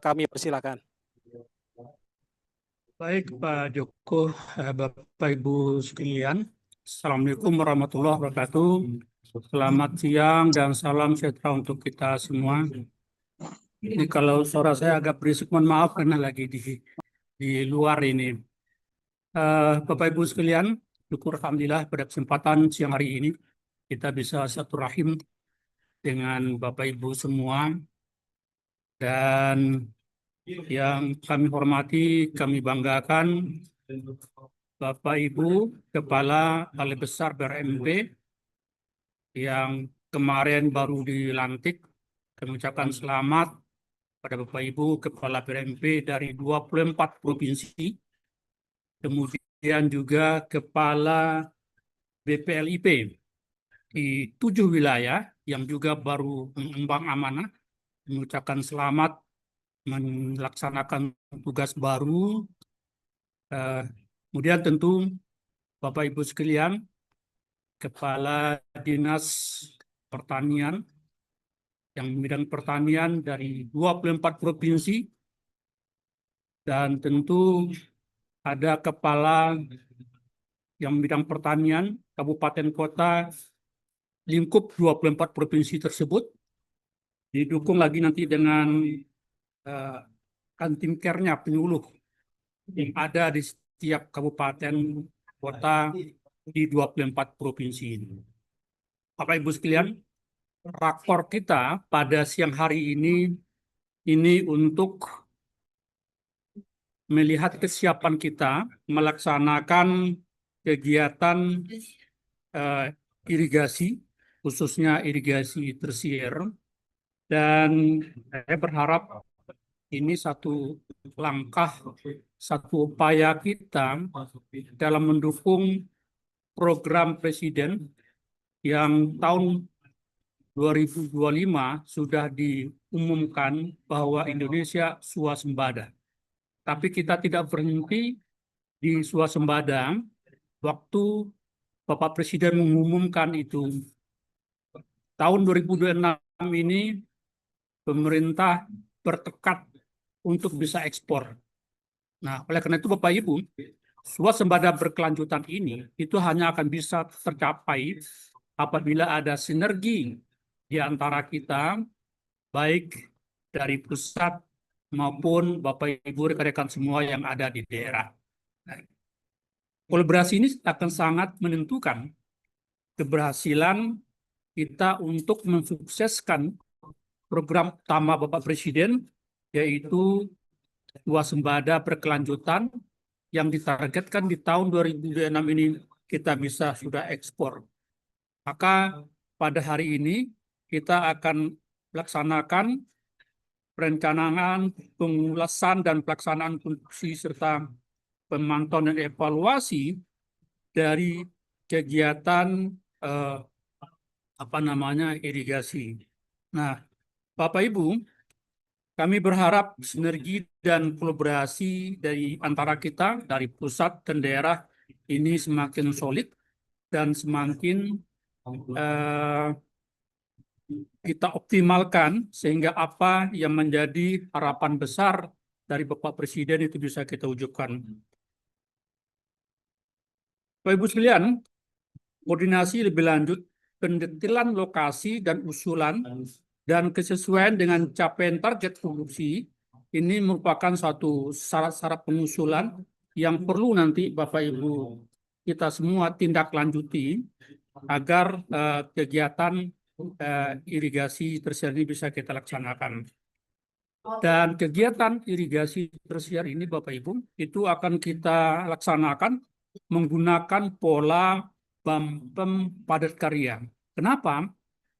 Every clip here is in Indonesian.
Kami persilakan. Baik, Pak Joko, Bapak Ibu sekalian, Assalamualaikum warahmatullahi wabarakatuh. Selamat siang dan salam sejahtera untuk kita semua. Ini kalau suara saya agak berisik, mohon maaf karena lagi di luar ini. Bapak Ibu sekalian, syukur alhamdulillah pada kesempatan siang hari ini kita bisa satu rahim dengan Bapak Ibu semua, dan yang kami hormati, kami banggakan Bapak Ibu Kepala Balai Besar BRMP yang kemarin baru dilantik. Kami ucapkan selamat pada Bapak Ibu Kepala BRMP dari 24 provinsi, kemudian juga Kepala BPLIP di 7 wilayah yang juga baru mengemban amanah. Mengucapkan selamat melaksanakan tugas baru. Kemudian tentu Bapak Ibu sekalian, Kepala Dinas Pertanian yang bidang pertanian dari 24 provinsi, dan tentu ada kepala yang bidang pertanian kabupaten kota lingkup 24 provinsi tersebut, didukung lagi nanti dengan kantim care-nya, penyuluh yang ada di setiap kabupaten kota di 24 provinsi ini. Bapak Ibu sekalian, rakor kita pada siang hari ini untuk melihat kesiapan kita melaksanakan kegiatan irigasi, khususnya irigasi tersier, dan saya berharap ini satu langkah, satu upaya kita dalam mendukung program Presiden yang tahun 2025 sudah diumumkan bahwa Indonesia swasembada. Tapi kita tidak berhenti di swasembada. Waktu Bapak Presiden mengumumkan itu, tahun 2026 ini pemerintah bertekad untuk bisa ekspor. Nah, oleh karena itu Bapak Ibu, swasembada berkelanjutan ini itu hanya akan bisa tercapai apabila ada sinergi di antara kita, baik dari pusat maupun Bapak Ibu rekan-rekan semua yang ada di daerah. Kolaborasi ini akan sangat menentukan keberhasilan kita untuk mensukseskan program utama Bapak Presiden, yaitu swasembada berkelanjutan yang ditargetkan di tahun 2026 ini kita bisa sudah ekspor. Maka pada hari ini kita akan melaksanakan perencanaan, pengulasan, dan pelaksanaan fungsi serta pemantauan dan evaluasi dari kegiatan irigasi. Nah, Bapak Ibu, kami berharap sinergi dan kolaborasi dari antara kita, dari pusat dan daerah, ini semakin solid dan semakin kita optimalkan sehingga apa yang menjadi harapan besar dari Bapak Presiden itu bisa kita wujudkan. Bapak Ibu sekalian, koordinasi lebih lanjut, pendetilan lokasi dan usulan, dan kesesuaian dengan capaian target produksi, ini merupakan suatu syarat-syarat pengusulan yang perlu nanti Bapak Ibu kita semua tindak lanjuti agar kegiatan irigasi tersier ini bisa kita laksanakan. Dan kegiatan irigasi tersier ini Bapak Ibu itu akan kita laksanakan menggunakan pola BAM-PEM padat karya. Kenapa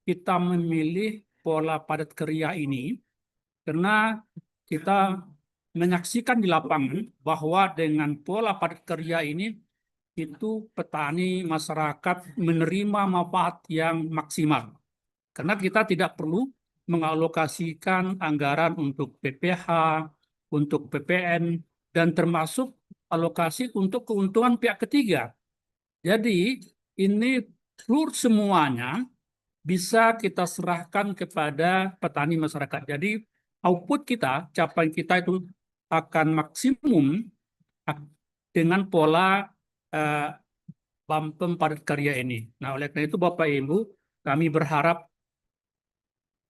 kita memilih pola padat karya ini? Karena kita menyaksikan di lapangan bahwa dengan pola padat karya ini itu petani masyarakat menerima manfaat yang maksimal. Karena kita tidak perlu mengalokasikan anggaran untuk PPH, untuk PPN, dan termasuk alokasi untuk keuntungan pihak ketiga. Jadi ini seluruh semuanya bisa kita serahkan kepada petani masyarakat. Jadi output kita, capaian kita itu akan maksimum dengan pola Bampem Padat Karya ini. Nah, oleh karena itu Bapak Ibu, kami berharap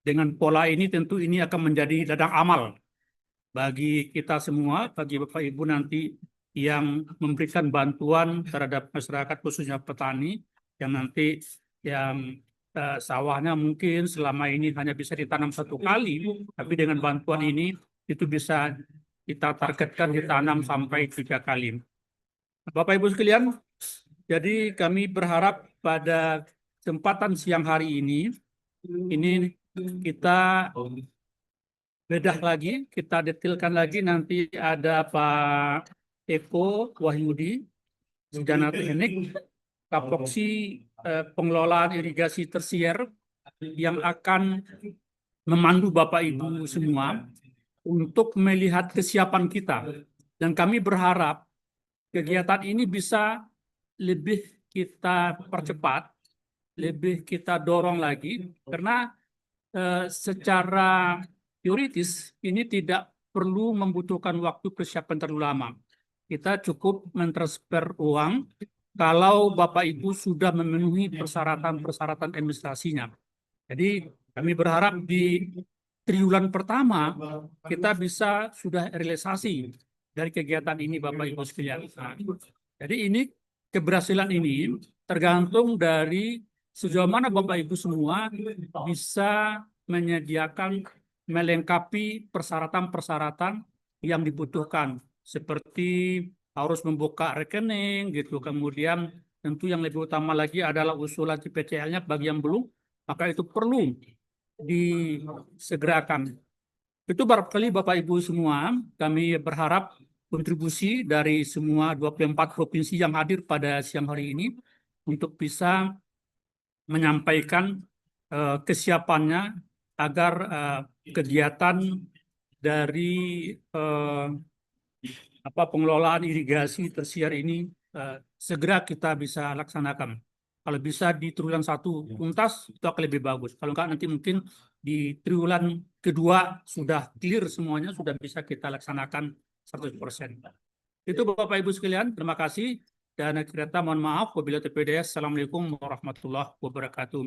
dengan pola ini tentu ini akan menjadi ladang amal bagi kita semua, bagi Bapak Ibu nanti yang memberikan bantuan terhadap masyarakat khususnya petani yang nanti yang sawahnya mungkin selama ini hanya bisa ditanam satu kali, tapi dengan bantuan ini itu bisa kita targetkan ditanam sampai 3 kali. Bapak Ibu sekalian, jadi kami berharap pada kesempatan siang hari ini kita bedah lagi, kita detailkan lagi, nanti ada Pak Eko Wahyudi, Sarjana Teknik, Kapoksi Pengelolaan Irigasi Tersier yang akan memandu Bapak Ibu semua untuk melihat kesiapan kita. Dan kami berharap kegiatan ini bisa lebih kita percepat, lebih kita dorong lagi, karena secara teoritis ini tidak perlu membutuhkan waktu persiapan terlalu lama. Kita cukup mentransfer uang kalau Bapak Ibu sudah memenuhi persyaratan-persyaratan administrasinya. Jadi kami berharap di triwulan pertama kita bisa sudah realisasi dari kegiatan ini Bapak Ibu sekalian. Nah, jadi ini keberhasilan ini tergantung dari sejauh mana Bapak Ibu semua bisa menyediakan, melengkapi persyaratan-persyaratan yang dibutuhkan, seperti harus membuka rekening, gitu. Kemudian tentu yang lebih utama lagi adalah usulan CPCL-nya bagi yang belum, maka itu perlu disegerakan. Itu barangkali Bapak Ibu semua, kami berharap kontribusi dari semua 24 provinsi yang hadir pada siang hari ini untuk bisa menyampaikan kesiapannya agar kegiatan dari pengelolaan irigasi tersier ini segera kita bisa laksanakan. Kalau bisa di triwulan 1 tuntas, itu akan lebih bagus. Kalau enggak, nanti mungkin di triwulan kedua sudah clear semuanya, sudah bisa kita laksanakan 100%. Itu Bapak Ibu sekalian, terima kasih. Dan akhirnya mohon maaf, wabillahi taufiq. Assalamualaikum warahmatullahi wabarakatuh.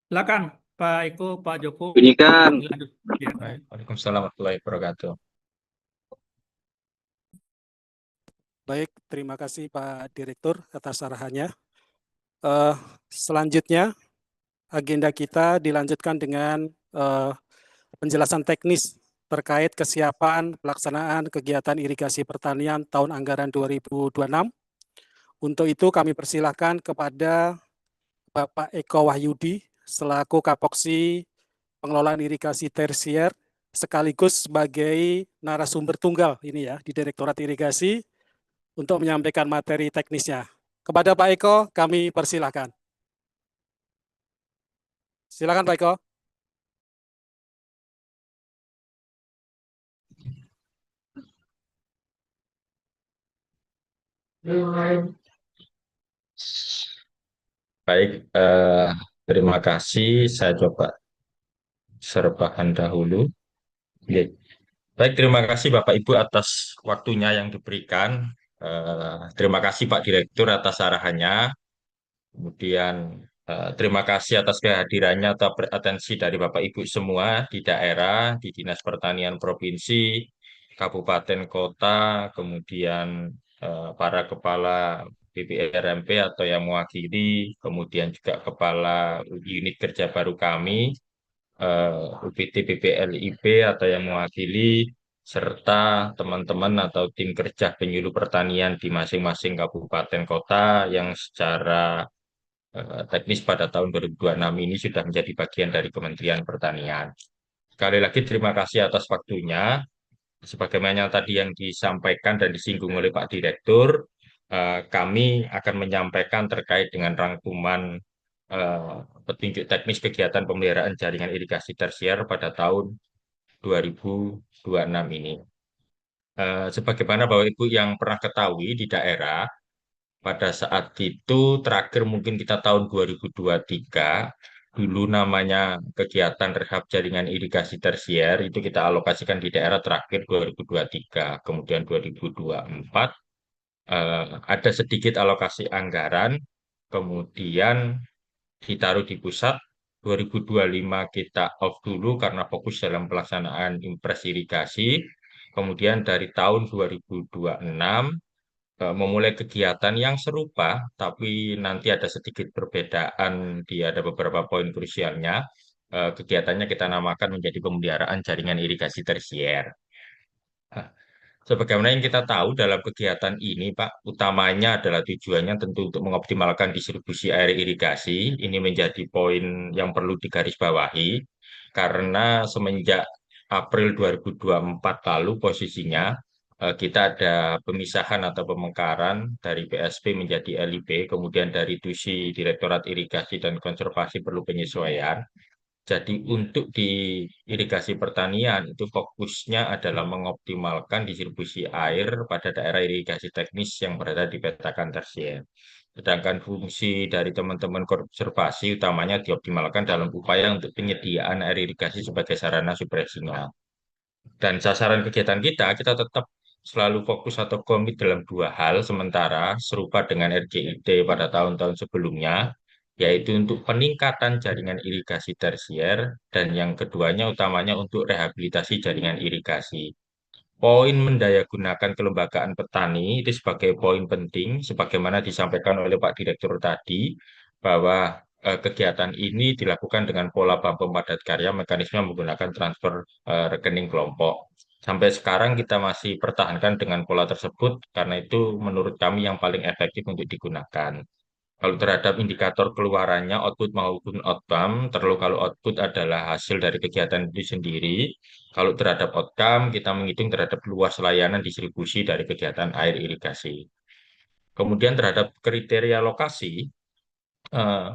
Silakan Pak Eko, Pak Joko. Bunyikan. Ya. Waalaikumsalam warahmatullahi wabarakatuh. Baik, terima kasih Pak Direktur atas arahannya. Selanjutnya, agenda kita dilanjutkan dengan penjelasan teknis terkait kesiapan pelaksanaan kegiatan irigasi pertanian tahun anggaran 2026. Untuk itu kami persilahkan kepada Bapak Eko Wahyudi selaku Kapoksi Pengelolaan Irigasi Tersier sekaligus sebagai narasumber tunggal ini ya di Direktorat Irigasi untuk menyampaikan materi teknisnya. Kepada Pak Eko, kami persilahkan. Silakan Pak Eko. Baik, terima kasih. Saya coba serbakan dahulu. Baik, terima kasih Bapak Ibu atas waktunya yang diberikan. Terima kasih Pak Direktur atas arahannya. Kemudian terima kasih atas kehadirannya atau atensi dari Bapak Ibu semua di daerah, di Dinas Pertanian Provinsi, Kabupaten, Kota, kemudian para kepala BPRMP atau yang mewakili, kemudian juga kepala unit kerja baru kami, UPT BPLIP atau yang mewakili, serta teman-teman atau tim kerja penyuluh pertanian di masing-masing kabupaten kota yang secara teknis pada tahun 2026 ini sudah menjadi bagian dari Kementerian Pertanian. Sekali lagi terima kasih atas waktunya. Sebagaimana tadi yang disampaikan dan disinggung oleh Pak Direktur, kami akan menyampaikan terkait dengan rangkuman petunjuk teknis kegiatan pemeliharaan jaringan irigasi tersier pada tahun 2026 ini. Sebagaimana Bapak Ibu yang pernah ketahui di daerah, pada saat itu terakhir mungkin kita tahun 2023 dulu namanya kegiatan rehab jaringan irigasi tersier, itu kita alokasikan di daerah terakhir 2023, kemudian 2024 ada sedikit alokasi anggaran, kemudian ditaruh di pusat. 2025 kita off dulu karena fokus dalam pelaksanaan impres irigasi. Kemudian dari tahun 2026 memulai kegiatan yang serupa, tapi nanti ada sedikit perbedaan di ada beberapa poin krusialnya. Kegiatannya kita namakan menjadi pemeliharaan jaringan irigasi tersier. Sebagaimana yang kita tahu dalam kegiatan ini, Pak, utamanya adalah tujuannya tentu untuk mengoptimalkan distribusi air irigasi. Ini menjadi poin yang perlu digarisbawahi karena semenjak April 2024 lalu posisinya kita ada pemisahan atau pemekaran dari PSP menjadi LIB, kemudian dari TUSI Direktorat Irigasi dan Konservasi perlu penyesuaian. Jadi untuk di irigasi pertanian itu fokusnya adalah mengoptimalkan distribusi air pada daerah irigasi teknis yang berada di petakan tersier. Sedangkan fungsi dari teman-teman konservasi utamanya dioptimalkan dalam upaya untuk penyediaan air irigasi sebagai sarana supresinya. Dan sasaran kegiatan kita tetap selalu fokus atau komit dalam dua hal sementara serupa dengan RJID pada tahun-tahun sebelumnya, yaitu untuk peningkatan jaringan irigasi tersier dan yang keduanya utamanya untuk rehabilitasi jaringan irigasi. Poin mendayagunakan kelembagaan petani itu sebagai poin penting, sebagaimana disampaikan oleh Pak Direktur tadi, bahwa kegiatan ini dilakukan dengan pola Bapem padat karya, mekanisme menggunakan transfer rekening kelompok. Sampai sekarang kita masih pertahankan dengan pola tersebut, karena itu menurut kami yang paling efektif untuk digunakan. Kalau terhadap indikator keluarannya, output maupun outcome, terlalu kalau output adalah hasil dari kegiatan itu sendiri, kalau terhadap outcome, kita menghitung terhadap luas layanan distribusi dari kegiatan air irigasi. Kemudian terhadap kriteria lokasi, eh,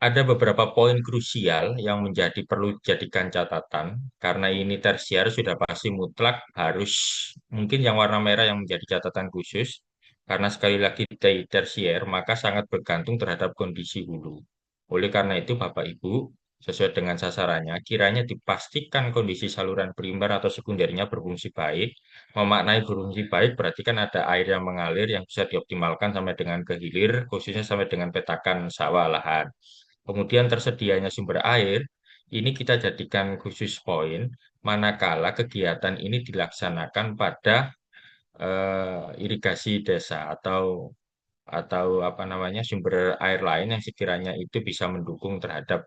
ada beberapa poin krusial yang menjadi perlu dijadikan catatan, karena ini tersier sudah pasti mutlak harus, mungkin yang warna merah yang menjadi catatan khusus, karena sekali lagi di tersier maka sangat bergantung terhadap kondisi hulu. Oleh karena itu Bapak Ibu, sesuai dengan sasarannya, kiranya dipastikan kondisi saluran primer atau sekundernya berfungsi baik. Memaknai berfungsi baik berarti kan ada air yang mengalir yang bisa dioptimalkan sampai dengan ke hilir, khususnya sampai dengan petakan sawah lahan. Kemudian tersedianya sumber air, ini kita jadikan khusus poin, manakala kegiatan ini dilaksanakan pada irigasi desa atau apa namanya sumber air lain yang sekiranya itu bisa mendukung terhadap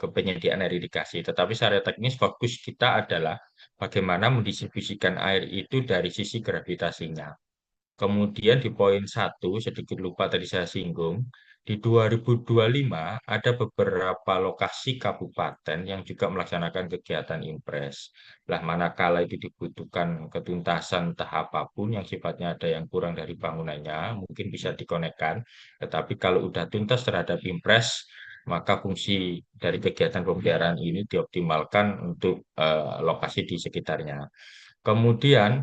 kepenyediaan air irigasi. Tetapi secara teknis fokus kita adalah bagaimana mendistribusikan air itu dari sisi gravitasinya. Kemudian di poin satu, sedikit lupa tadi saya singgung, di 2025 ada beberapa lokasi kabupaten yang juga melaksanakan kegiatan impres. Lah manakala itu dibutuhkan ketuntasan tahap apapun yang sifatnya ada yang kurang dari bangunannya, mungkin bisa dikonekkan. Tetapi kalau udah tuntas terhadap impres, maka fungsi dari kegiatan pemeliharaan ini dioptimalkan untuk lokasi di sekitarnya. Kemudian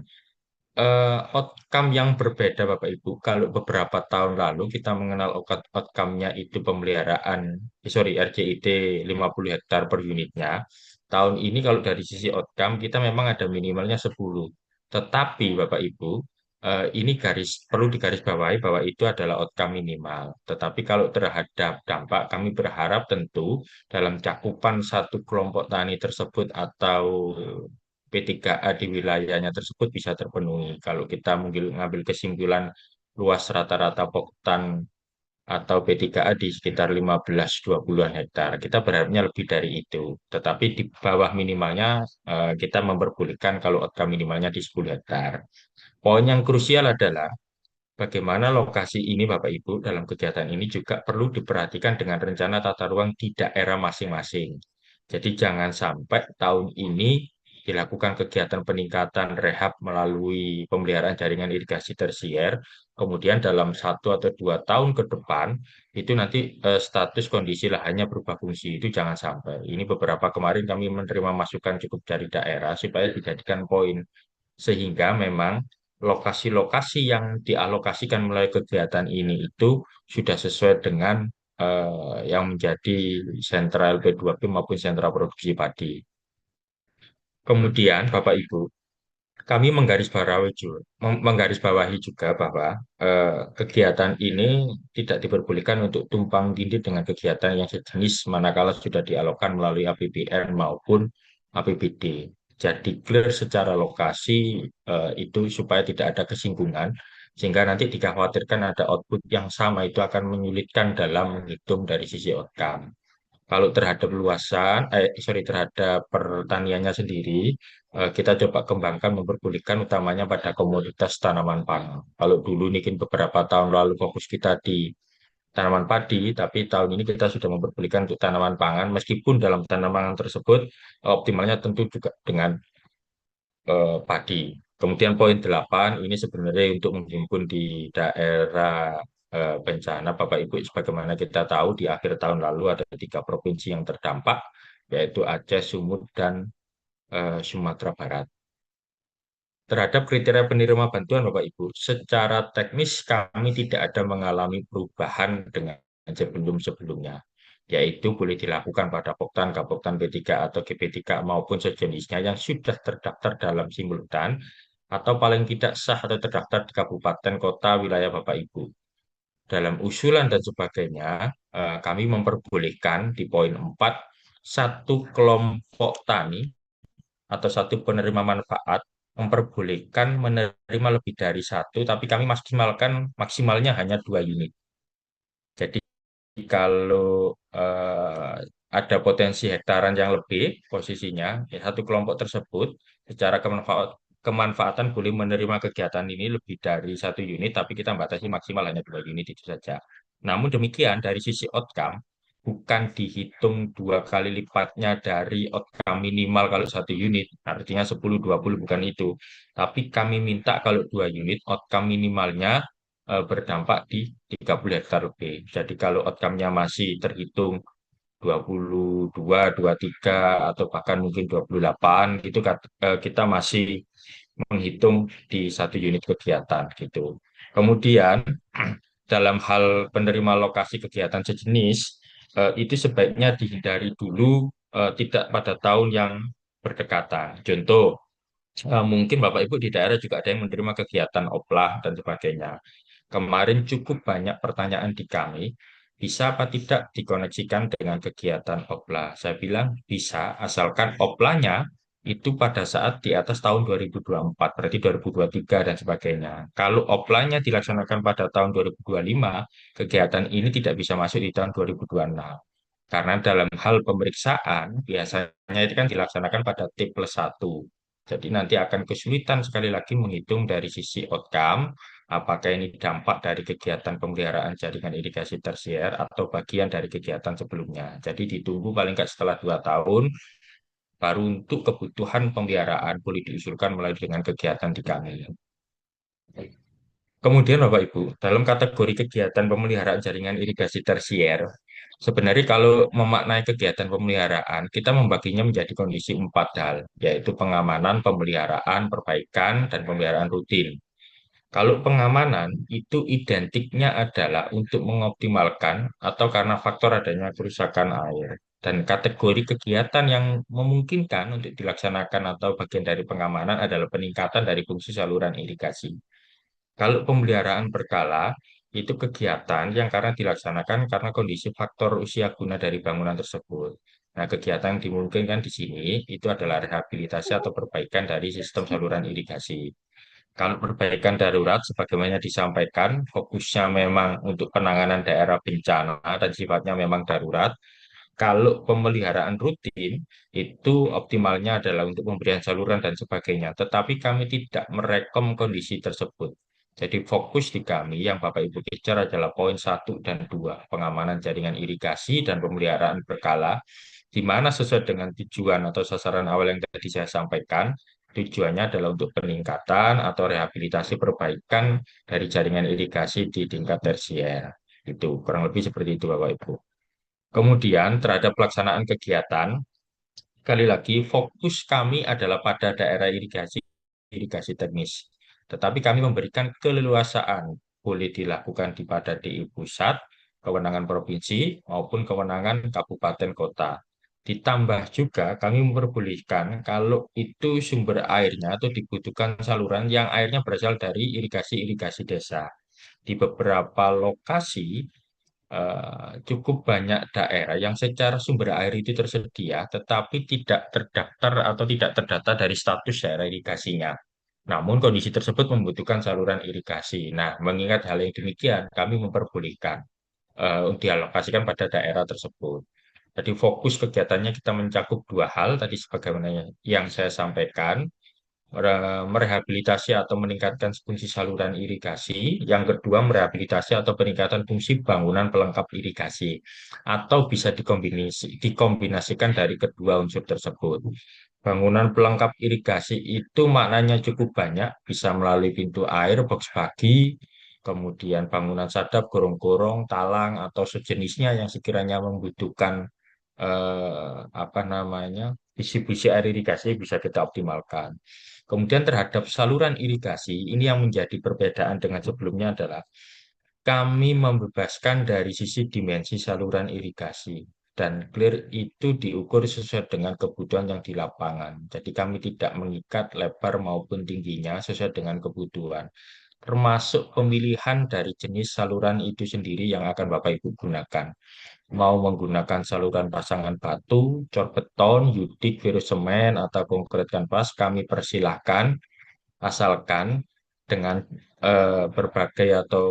outcome yang berbeda Bapak Ibu. Kalau beberapa tahun lalu kita mengenal outcome-nya itu pemeliharaan, RJID 50 hektar per unitnya. Tahun ini kalau dari sisi outcome kita memang ada minimalnya 10. Tetapi Bapak Ibu, ini perlu digarisbawahi bahwa itu adalah outcome minimal. Tetapi kalau terhadap dampak, kami berharap tentu dalam cakupan satu kelompok tani tersebut atau P3A di wilayahnya tersebut bisa terpenuhi. Kalau kita mengambil kesimpulan luas rata-rata poktan atau P3A di sekitar 15-20-an hektar. Kita berharapnya lebih dari itu. Tetapi di bawah minimalnya kita memperbolehkan kalau outcome minimalnya di 10 hektar. Poin yang krusial adalah bagaimana lokasi ini Bapak Ibu dalam kegiatan ini juga perlu diperhatikan dengan rencana tata ruang di daerah masing-masing. Jadi jangan sampai tahun ini dilakukan kegiatan peningkatan rehab melalui pemeliharaan jaringan irigasi tersier, kemudian dalam 1 atau 2 tahun ke depan itu nanti status kondisi lahannya berubah fungsi, itu jangan sampai. Ini beberapa kemarin kami menerima masukan cukup dari daerah supaya dijadikan poin, sehingga memang lokasi-lokasi yang dialokasikan melalui kegiatan ini itu sudah sesuai dengan yang menjadi sentra LP2P maupun sentra produksi padi. Kemudian Bapak Ibu, kami menggarisbawahi juga bahwa kegiatan ini tidak diperbolehkan untuk tumpang tindih dengan kegiatan yang sejenis manakala sudah dialokkan melalui APBN maupun APBD. Jadi clear secara lokasi itu supaya tidak ada kesinggungan, sehingga nanti dikhawatirkan ada output yang sama itu akan menyulitkan dalam menghitung dari sisi outcome. Kalau terhadap terhadap pertaniannya sendiri, kita coba kembangkan memperbolehkan utamanya pada komoditas tanaman pangan. Kalau dulu mungkin beberapa tahun lalu fokus kita di tanaman padi, tapi tahun ini kita sudah memperbolehkan untuk tanaman pangan, meskipun dalam tanaman tersebut optimalnya tentu juga dengan padi. Kemudian poin 8 ini sebenarnya untuk menghimpun di daerah bencana. Bapak Ibu, sebagaimana kita tahu di akhir tahun lalu ada 3 provinsi yang terdampak, yaitu Aceh, Sumut, dan Sumatera Barat. Terhadap kriteria penerima bantuan, Bapak Ibu, secara teknis kami tidak ada mengalami perubahan dengan sebelum-sebelumnya, yaitu boleh dilakukan pada Poktan, Kapoktan P3 atau GP3 maupun sejenisnya yang sudah terdaftar dalam simultan atau paling tidak sah atau terdaftar di kabupaten, kota, wilayah Bapak Ibu. Dalam usulan dan sebagainya, kami memperbolehkan di poin 4, satu kelompok tani atau satu penerima manfaat memperbolehkan menerima lebih dari satu, tapi kami maksimalnya hanya 2 unit. Jadi kalau ada potensi hektaran yang lebih posisinya, ya, satu kelompok tersebut secara kemanfaatan boleh menerima kegiatan ini lebih dari 1 unit, tapi kita batasi maksimal hanya 2 unit itu saja. Namun demikian dari sisi outcome, bukan dihitung 2 kali lipatnya dari outcome minimal kalau 1 unit, artinya 10-20 bukan itu. Tapi kami minta kalau 2 unit, outcome minimalnya berdampak di 30 hektar lebih. Jadi kalau outcome-nya masih terhitung 22, 23, atau bahkan mungkin 28, itu kita masih menghitung di 1 unit kegiatan gitu. Kemudian dalam hal penerima lokasi kegiatan sejenis, itu sebaiknya dihindari dulu tidak pada tahun yang berdekatan. Contoh, mungkin Bapak Ibu di daerah juga ada yang menerima kegiatan oplah dan sebagainya. Kemarin cukup banyak pertanyaan di kami, bisa apa tidak dikoneksikan dengan kegiatan oplah? Saya bilang bisa, asalkan oplahnya itu pada saat di atas tahun 2024, berarti 2023 dan sebagainya. Kalau oplahnya dilaksanakan pada tahun 2025, kegiatan ini tidak bisa masuk di tahun 2026. Karena dalam hal pemeriksaan, biasanya itu kan dilaksanakan pada T+1. Jadi nanti akan kesulitan sekali lagi menghitung dari sisi outcome, apakah ini dampak dari kegiatan pemeliharaan jaringan irigasi tersier atau bagian dari kegiatan sebelumnya. Jadi ditunggu paling nggak setelah 2 tahun, baru untuk kebutuhan pemeliharaan boleh diusulkan mulai dengan kegiatan di kami. Kemudian Bapak Ibu, dalam kategori kegiatan pemeliharaan jaringan irigasi tersier, sebenarnya kalau memaknai kegiatan pemeliharaan, kita membaginya menjadi kondisi 4 hal, yaitu pengamanan, pemeliharaan, perbaikan, dan pemeliharaan rutin. Kalau pengamanan itu identiknya adalah untuk mengoptimalkan atau karena faktor adanya kerusakan air. Dan kategori kegiatan yang memungkinkan untuk dilaksanakan atau bagian dari pengamanan adalah peningkatan dari fungsi saluran irigasi. Kalau pemeliharaan berkala, itu kegiatan yang karena dilaksanakan karena kondisi faktor usia guna dari bangunan tersebut. Nah, kegiatan yang dimungkinkan di sini itu adalah rehabilitasi atau perbaikan dari sistem saluran irigasi. Kalau perbaikan darurat, sebagaimana disampaikan, fokusnya memang untuk penanganan daerah bencana dan sifatnya memang darurat. Kalau pemeliharaan rutin, itu optimalnya adalah untuk pemberian saluran dan sebagainya. Tetapi kami tidak merekom kondisi tersebut. Jadi fokus di kami yang Bapak Ibu kejar adalah poin 1 dan 2, pengamanan jaringan irigasi dan pemeliharaan berkala, di mana sesuai dengan tujuan atau sasaran awal yang tadi saya sampaikan, tujuannya adalah untuk peningkatan atau rehabilitasi perbaikan dari jaringan irigasi di tingkat tersier. Itu kurang lebih seperti itu Bapak Ibu. Kemudian terhadap pelaksanaan kegiatan, sekali lagi fokus kami adalah pada daerah irigasi teknis. Tetapi kami memberikan keleluasaan, boleh dilakukan pada DI pusat kewenangan provinsi maupun kewenangan kabupaten kota. Ditambah juga kami memperbolehkan kalau itu sumber airnya atau dibutuhkan saluran yang airnya berasal dari irigasi-irigasi desa. Di beberapa lokasi cukup banyak daerah yang secara sumber air itu tersedia, tetapi tidak terdaftar atau tidak terdata dari status daerah irigasinya. Namun kondisi tersebut membutuhkan saluran irigasi. Nah, mengingat hal yang demikian, kami memperbolehkan dialokasikan pada daerah tersebut. Jadi fokus kegiatannya kita mencakup dua hal tadi sebagaimana yang saya sampaikan, merehabilitasi atau meningkatkan fungsi saluran irigasi. Yang kedua, merehabilitasi atau peningkatan fungsi bangunan pelengkap irigasi. Atau bisa dikombinasikan dari kedua unsur tersebut. Bangunan pelengkap irigasi itu maknanya cukup banyak, bisa melalui pintu air, box bagi, kemudian bangunan sadap, gorong-gorong, talang, atau sejenisnya yang sekiranya membutuhkan apa namanya distribusi air irigasi bisa kita optimalkan. Kemudian terhadap saluran irigasi, ini yang menjadi perbedaan dengan sebelumnya adalah kami membebaskan dari sisi dimensi saluran irigasi. Dan clear itu diukur sesuai dengan kebutuhan yang di lapangan. Jadi kami tidak mengikat lebar maupun tingginya sesuai dengan kebutuhan. Termasuk pemilihan dari jenis saluran itu sendiri yang akan Bapak Ibu gunakan. Mau menggunakan saluran pasangan batu, cor beton, yudik, virus semen, atau konkret kanvas, kami persilahkan asalkan dengan berbagai atau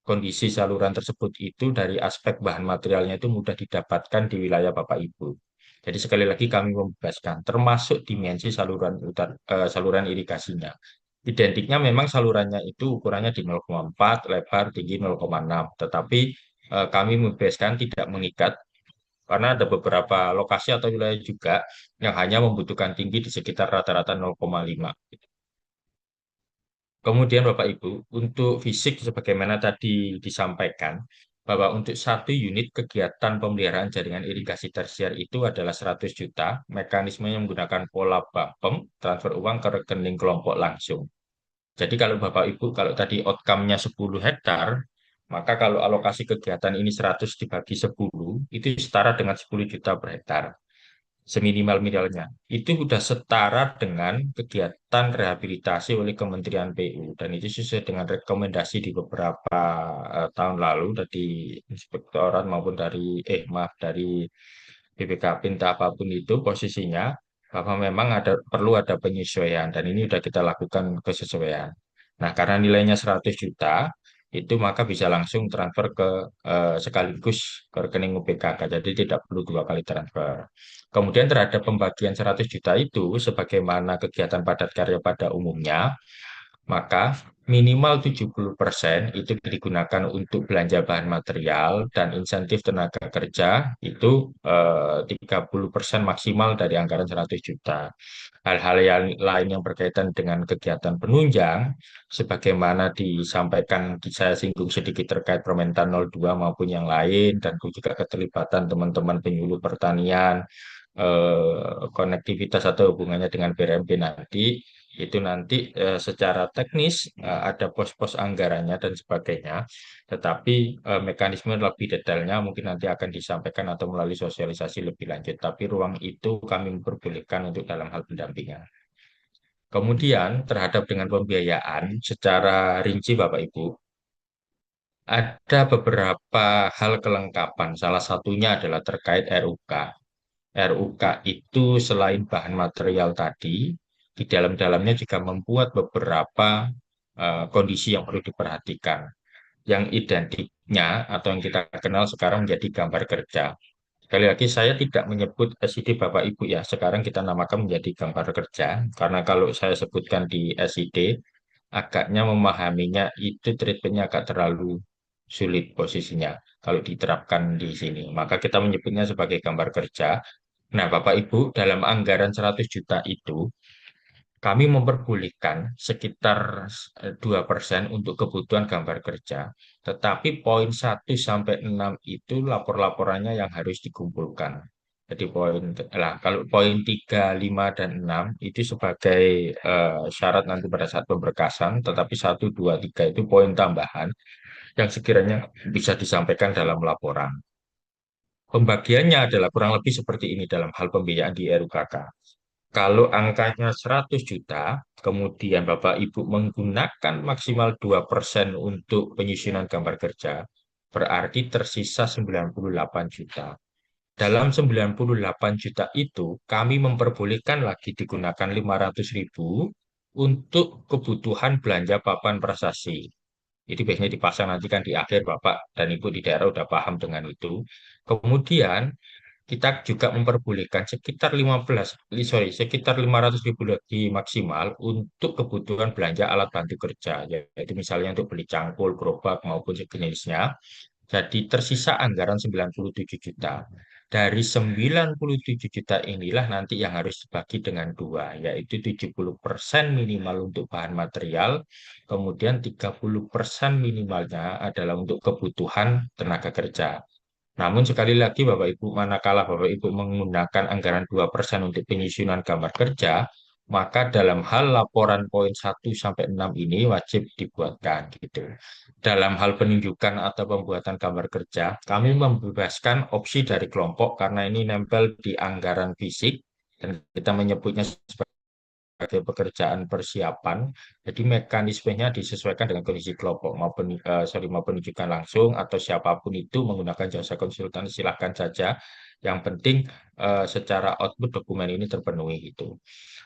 kondisi saluran tersebut itu dari aspek bahan materialnya itu mudah didapatkan di wilayah Bapak Ibu. Jadi sekali lagi kami membebaskan, termasuk dimensi saluran irigasinya. Identiknya memang salurannya itu ukurannya di 0,4, lebar, tinggi 0,6. Tetapi kami membebaskan tidak mengikat, karena ada beberapa lokasi atau wilayah juga yang hanya membutuhkan tinggi di sekitar rata-rata 0,5. Kemudian Bapak Ibu, untuk fisik sebagaimana tadi disampaikan, bahwa untuk satu unit kegiatan pemeliharaan jaringan irigasi tersier itu adalah 100 juta, mekanismenya menggunakan pola BAPEM, transfer uang ke rekening kelompok langsung. Jadi kalau Bapak Ibu, kalau tadi outcome-nya 10 hektar, maka kalau alokasi kegiatan ini 100 dibagi 10, itu setara dengan 10 juta per hektar seminimal-minimalnya. Itu sudah setara dengan kegiatan rehabilitasi oleh Kementerian PU dan itu sesuai dengan rekomendasi di beberapa tahun lalu dari inspektorat maupun dari BPKP entah apapun itu posisinya bahwa memang perlu ada penyesuaian dan ini sudah kita lakukan kesesuaian. Nah, karena nilainya 100 juta itu maka bisa langsung transfer ke sekaligus ke rekening UPKK, jadi tidak perlu dua kali transfer. Kemudian terhadap pembagian 100 juta itu, sebagaimana kegiatan padat karya pada umumnya, maka minimal 70% itu digunakan untuk belanja bahan material dan insentif tenaga kerja itu 30% maksimal dari anggaran 100 juta. Hal-hal yang lain yang berkaitan dengan kegiatan penunjang, sebagaimana disampaikan, saya singgung sedikit terkait Permentan 02 maupun yang lain, dan juga keterlibatan teman-teman penyuluh pertanian, konektivitas atau hubungannya dengan BRMB nanti secara teknis ada pos-pos anggarannya dan sebagainya, tetapi mekanisme lebih detailnya mungkin nanti akan disampaikan atau melalui sosialisasi lebih lanjut, tapi ruang itu kami memperbolehkan untuk dalam hal pendampingan. Kemudian terhadap dengan pembiayaan secara rinci Bapak Ibu, ada beberapa hal kelengkapan, salah satunya adalah terkait RUK. RUK itu selain bahan material tadi, di dalam-dalamnya juga membuat beberapa kondisi yang perlu diperhatikan. Yang identiknya atau yang kita kenal sekarang menjadi gambar kerja. Sekali lagi saya tidak menyebut SID Bapak Ibu ya, sekarang kita namakan menjadi gambar kerja, karena kalau saya sebutkan di SID, agaknya memahaminya itu treatmentnya agak terlalu sulit posisinya kalau diterapkan di sini. Maka kita menyebutnya sebagai gambar kerja. Nah, Bapak Ibu, dalam anggaran 100 juta itu, kami memperbolehkan sekitar 2% untuk kebutuhan gambar kerja. Tetapi poin 1 sampai 6 itu lapor-laporannya yang harus dikumpulkan. Jadi kalau poin 3, 5, dan 6 itu sebagai syarat nanti pada saat pemberkasan, tetapi 1, 2, 3 itu poin tambahan. yang sekiranya bisa disampaikan dalam laporan. Pembagiannya adalah kurang lebih seperti ini dalam hal pembiayaan di RUKK. Kalau angkanya 100 juta, kemudian Bapak Ibu menggunakan maksimal 2% untuk penyusunan gambar kerja, berarti tersisa 98 juta. Dalam 98 juta itu, kami memperbolehkan lagi digunakan 500.000 untuk kebutuhan belanja papan prasasti. Jadi biasanya dipasang nanti kan di akhir Bapak dan Ibu di daerah udah paham dengan itu. Kemudian kita juga memperbolehkan sekitar 500.000 lagi maksimal untuk kebutuhan belanja alat bantu kerja, yaitu misalnya untuk beli cangkul, gerobak maupun sejenisnya. Jadi tersisa anggaran 97 juta. Dari 97 juta inilah nanti yang harus dibagi dengan dua, yaitu 70% minimal untuk bahan material, kemudian 30% minimalnya adalah untuk kebutuhan tenaga kerja. Namun sekali lagi Bapak Ibu, manakala Bapak Ibu menggunakan anggaran 2% untuk penyusunan gambar kerja, maka dalam hal laporan poin 1 sampai 6 ini wajib dibuatkan gitu. Dalam hal penunjukan atau pembuatan gambar kerja, kami membebaskan opsi dari kelompok karena ini nempel di anggaran fisik dan kita menyebutnya sebagai pekerjaan persiapan. Jadi mekanismenya disesuaikan dengan kondisi kelompok mau penunjukan langsung atau siapapun itu menggunakan jasa konsultan silahkan saja. Yang penting secara output dokumen ini terpenuhi itu.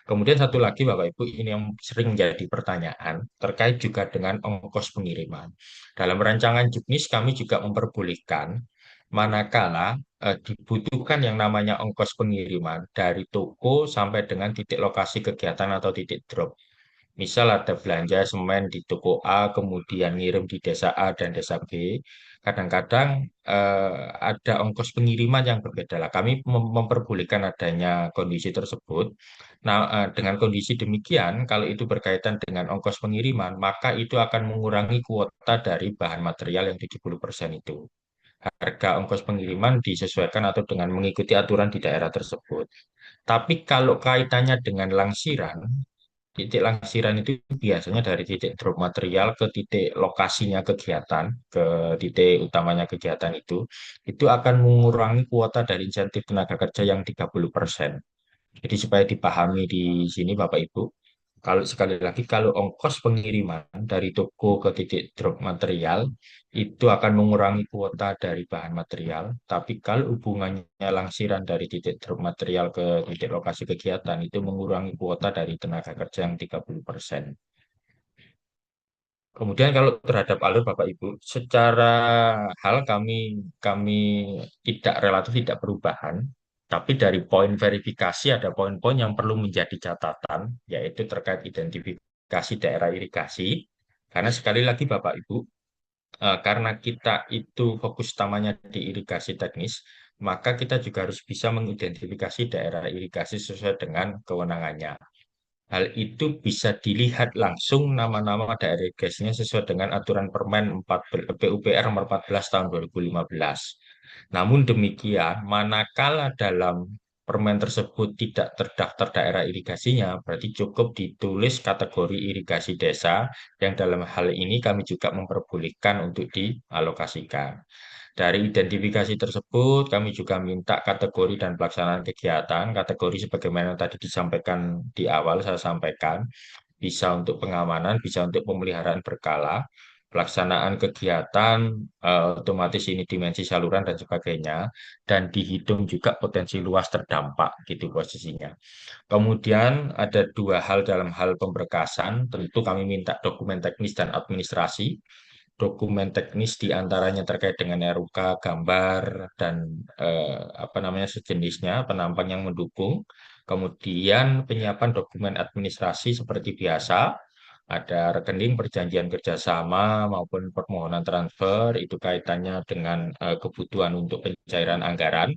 Kemudian satu lagi Bapak Ibu, ini yang sering jadi pertanyaan terkait juga dengan ongkos pengiriman. Dalam rancangan juknis kami juga memperbolehkan manakala dibutuhkan yang namanya ongkos pengiriman dari toko sampai dengan titik lokasi kegiatan atau titik drop. Misal ada belanja semen di toko A, kemudian ngirim di desa A dan desa B. Kadang-kadang ada ongkos pengiriman yang berbeda lah. Kami memperbolehkan adanya kondisi tersebut. Nah, dengan kondisi demikian, kalau itu berkaitan dengan ongkos pengiriman, maka itu akan mengurangi kuota dari bahan material yang 70% itu. Harga ongkos pengiriman disesuaikan atau dengan mengikuti aturan di daerah tersebut. Tapi kalau kaitannya dengan langsiran, titik langsiran itu biasanya dari titik drop material ke titik lokasinya kegiatan, ke titik utamanya kegiatan itu akan mengurangi kuota dari insentif tenaga kerja yang 30%. Jadi supaya dipahami di sini Bapak Ibu, kalau sekali lagi kalau ongkos pengiriman dari toko ke titik drop material itu akan mengurangi kuota dari bahan material, tapi kalau hubungannya langsiran dari titik drop material ke titik lokasi kegiatan itu mengurangi kuota dari tenaga kerja yang 30%. Kemudian kalau terhadap alur Bapak Ibu, secara hal kami tidak relatif tidak perubahan, tapi dari poin verifikasi ada poin-poin yang perlu menjadi catatan, yaitu terkait identifikasi daerah irigasi. Karena sekali lagi Bapak Ibu, karena kita itu fokus utamanya di irigasi teknis, maka kita juga harus bisa mengidentifikasi daerah irigasi sesuai dengan kewenangannya. Hal itu bisa dilihat langsung nama-nama daerah irigasinya sesuai dengan aturan Permen 4, PUPR nomor 14 tahun 2015. Namun demikian, manakala dalam permen tersebut tidak terdaftar daerah irigasinya, berarti cukup ditulis kategori irigasi desa, yang dalam hal ini kami juga memperbolehkan untuk dialokasikan. Dari identifikasi tersebut, kami juga minta kategori dan pelaksanaan kegiatan. Kategori sebagaimana tadi disampaikan di awal, saya sampaikan, bisa untuk pengamanan, bisa untuk pemeliharaan berkala, pelaksanaan kegiatan, otomatis ini dimensi saluran dan sebagainya, dan dihitung juga potensi luas terdampak, gitu posisinya. Kemudian ada dua hal dalam hal pemberkasan, tentu kami minta dokumen teknis dan administrasi. Dokumen teknis diantaranya terkait dengan RUK, gambar, dan apa namanya sejenisnya, penampang yang mendukung. Kemudian penyiapan dokumen administrasi seperti biasa, ada rekening perjanjian kerjasama maupun permohonan transfer, itu kaitannya dengan kebutuhan untuk pencairan anggaran.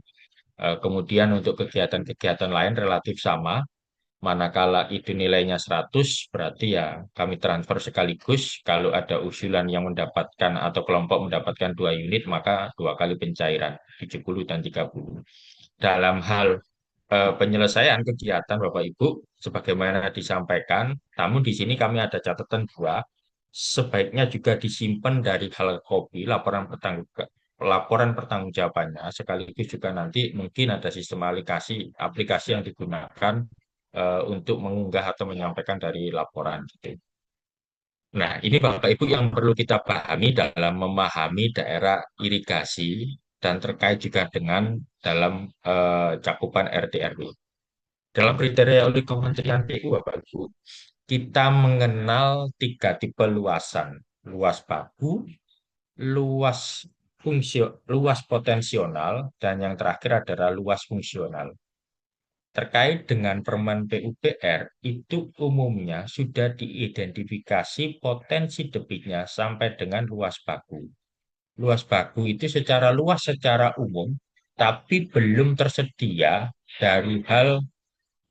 Kemudian untuk kegiatan-kegiatan lain relatif sama, manakala itu nilainya 100, berarti ya kami transfer sekaligus. Kalau ada usulan yang mendapatkan atau kelompok mendapatkan 2 unit, maka 2 kali pencairan, 70 dan 30. Dalam hal penyelesaian kegiatan Bapak Ibu, sebagaimana disampaikan, namun di sini kami ada catatan dua. sebaiknya juga disimpan dari hal copy laporan pertanggungjawabannya, sekaligus juga nanti mungkin ada sistem aplikasi yang digunakan untuk mengunggah atau menyampaikan dari laporan gitu. Nah, ini Bapak Ibu yang perlu kita pahami dalam memahami daerah irigasi dan terkait juga dengan dalam cakupan RT RW. Dalam kriteria oleh Kementerian PU, Bapak Ibu, kita mengenal 3 tipe luasan: luas baku, luas potensional, dan yang terakhir adalah luas fungsional. Terkait dengan Permen PUPR, itu umumnya sudah diidentifikasi potensi debitnya sampai dengan luas baku. Luas baku itu secara luas secara umum, tapi belum tersedia dari hal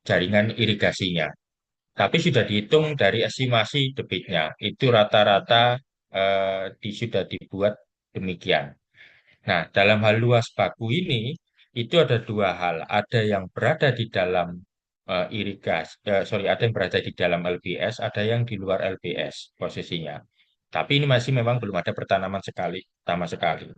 jaringan irigasinya. Tapi sudah dihitung dari estimasi debitnya. Itu rata-rata sudah dibuat demikian. Nah, dalam hal luas baku ini, itu ada 2 hal. Ada yang berada di dalam ada yang berada di dalam LBS, ada yang di luar LBS posisinya. Tapi ini masih memang belum ada pertanaman sama sekali.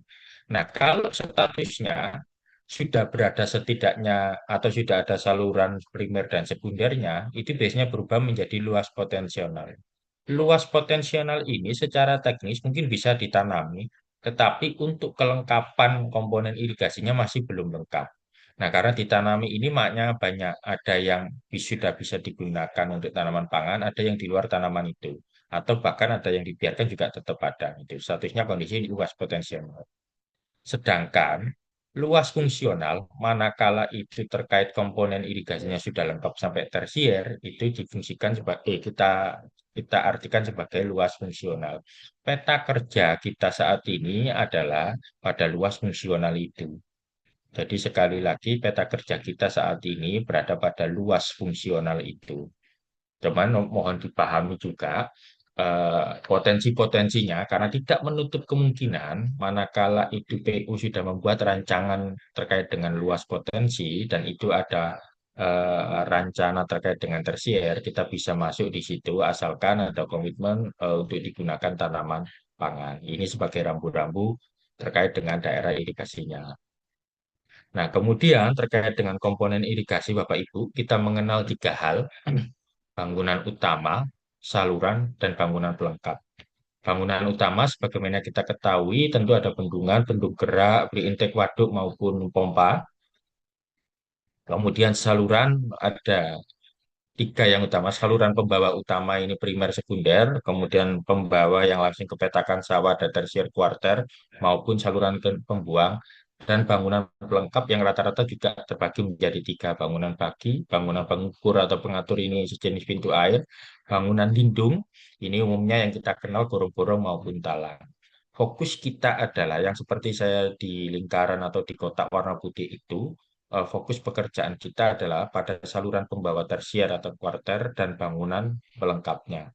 Nah, kalau statusnya sudah berada setidaknya atau sudah ada saluran primer dan sekundernya, itu biasanya berubah menjadi luas potensial. Luas potensial ini secara teknis mungkin bisa ditanami, tetapi untuk kelengkapan komponen irigasinya masih belum lengkap. Nah, karena ditanami ini maknya banyak, ada yang sudah bisa digunakan untuk tanaman pangan, ada yang di luar tanaman itu, atau bahkan ada yang dibiarkan juga tetap ada. Itu statusnya kondisi luas potensial. Sedangkan luas fungsional, manakala itu terkait komponen irigasinya sudah lengkap sampai tersier, itu difungsikan sebagai kita artikan sebagai luas fungsional. Peta kerja kita saat ini adalah pada luas fungsional itu. Jadi sekali lagi peta kerja kita saat ini berada pada luas fungsional itu. Cuman mohon dipahami juga potensi-potensinya karena tidak menutup kemungkinan manakala itu PU sudah membuat rancangan terkait dengan luas potensi dan itu ada rencana terkait dengan tersier, kita bisa masuk di situ asalkan ada komitmen untuk digunakan tanaman pangan. Ini sebagai rambu-rambu terkait dengan daerah irigasinya. Nah, kemudian terkait dengan komponen irigasi Bapak Ibu, kita mengenal 3 hal: bangunan utama, saluran, dan bangunan pelengkap. Bangunan utama sebagaimana kita ketahui tentu ada bendungan, bendung gerak, pre-intake waduk maupun pompa. Kemudian saluran ada 3 yang utama. Saluran pembawa utama ini primer sekunder, kemudian pembawa yang langsung ke petakan sawah dan tersier kuarter, maupun saluran pembuang, dan bangunan pelengkap yang rata-rata juga terbagi menjadi 3: bangunan bagi, bangunan pengukur atau pengatur ini sejenis pintu air, bangunan lindung, ini umumnya yang kita kenal gorong-gorong maupun talang. Fokus kita adalah yang seperti saya di lingkaran atau di kotak warna putih itu, fokus pekerjaan kita adalah pada saluran pembawa tersier atau kuarter dan bangunan pelengkapnya.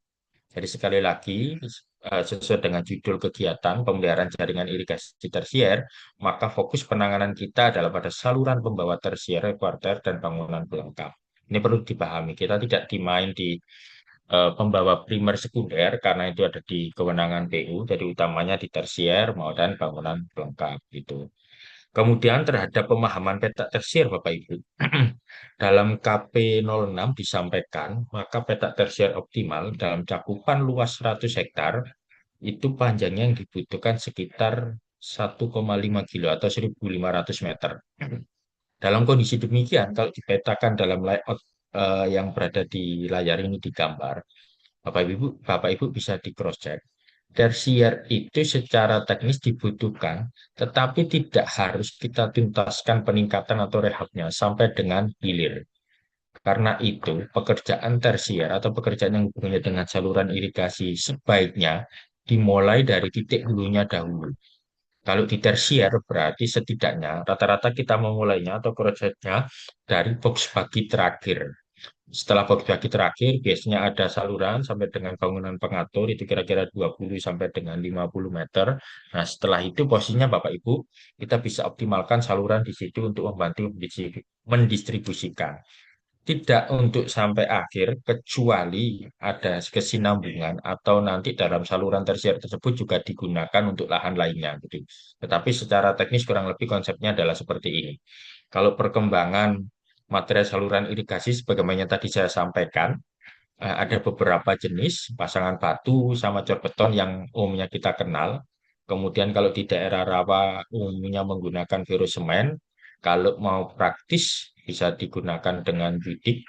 Jadi sekali lagi, sesuai dengan judul kegiatan pemeliharaan jaringan irigasi tersier, maka fokus penanganan kita adalah pada saluran pembawa tersier, kuarter, dan bangunan pelengkap. Ini perlu dipahami, kita tidak dimain di pembawa primer sekunder karena itu ada di kewenangan PU, jadi utamanya di tersier mau dan bangunan pelengkap gitu. Kemudian terhadap pemahaman peta tersier Bapak Ibu, dalam KP 06 disampaikan, maka peta tersier optimal dalam cakupan luas 100 hektar, itu panjangnya yang dibutuhkan sekitar 1,5 kilo atau 1.500 meter. Dalam kondisi demikian, kalau dipetakan dalam layout yang berada di layar ini di gambar, Bapak Ibu bisa di cross check. Tersier itu secara teknis dibutuhkan, tetapi tidak harus kita tuntaskan peningkatan atau rehabnya sampai dengan hilir. Karena itu, pekerjaan tersier atau pekerjaan yang hubungannya dengan saluran irigasi sebaiknya dimulai dari titik hulunya dahulu. Kalau di tersier berarti setidaknya rata-rata kita memulainya atau prosesnya dari box bagi terakhir. Setelah box bagi terakhir, biasanya ada saluran sampai dengan bangunan pengatur, itu kira-kira 20 sampai dengan 50 meter. Nah, setelah itu posisinya Bapak Ibu, kita bisa optimalkan saluran di situ untuk membantu mendistribusikan. tidak untuk sampai akhir kecuali ada kesinambungan atau nanti dalam saluran tersier tersebut juga digunakan untuk lahan lainnya gitu. Tetapi secara teknis kurang lebih konsepnya adalah seperti ini. Kalau perkembangan material saluran irigasi sebagaimana yang tadi saya sampaikan, ada beberapa jenis pasangan batu sama cor beton yang umumnya kita kenal. Kemudian kalau di daerah rawa umumnya menggunakan verosemen. Kalau mau praktis bisa digunakan dengan bidik.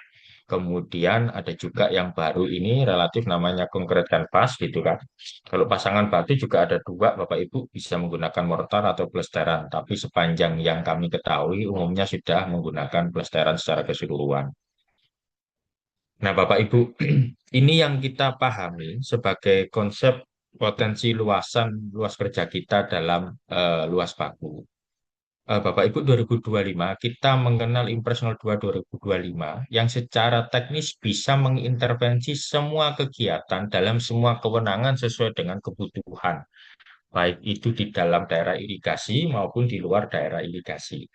Kemudian ada juga yang baru ini relatif namanya konkret kanvas gitu kan. Kalau pasangan batu juga ada dua, Bapak Ibu bisa menggunakan mortar atau plesteran. Tapi sepanjang yang kami ketahui umumnya sudah menggunakan plesteran secara keseluruhan. Nah, Bapak Ibu, ini yang kita pahami sebagai konsep potensi luas kerja kita dalam luas baku. Bapak Ibu 2025 kita mengenal Impres 02 2025 yang secara teknis bisa mengintervensi semua kegiatan dalam semua kewenangan sesuai dengan kebutuhan, baik itu di dalam daerah irigasi maupun di luar daerah irigasi.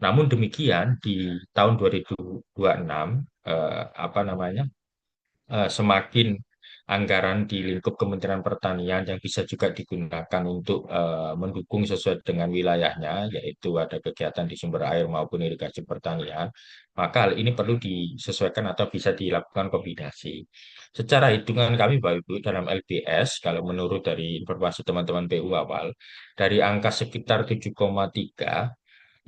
Namun demikian di tahun 2026 apa namanya semakin anggaran di lingkup Kementerian Pertanian yang bisa juga digunakan untuk mendukung sesuai dengan wilayahnya, yaitu ada kegiatan di sumber air maupun irigasi pertanian, maka hal ini perlu disesuaikan atau bisa dilakukan kombinasi. Secara hitungan kami, Bapak Ibu, dalam LBS, kalau menurut dari informasi teman-teman PU awal, dari angka sekitar 7,3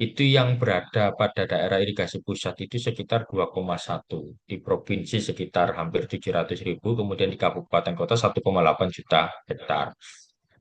itu yang berada pada daerah irigasi pusat itu sekitar 2,1, di provinsi sekitar hampir 700.000, kemudian di kabupaten kota 1,8 juta hektar.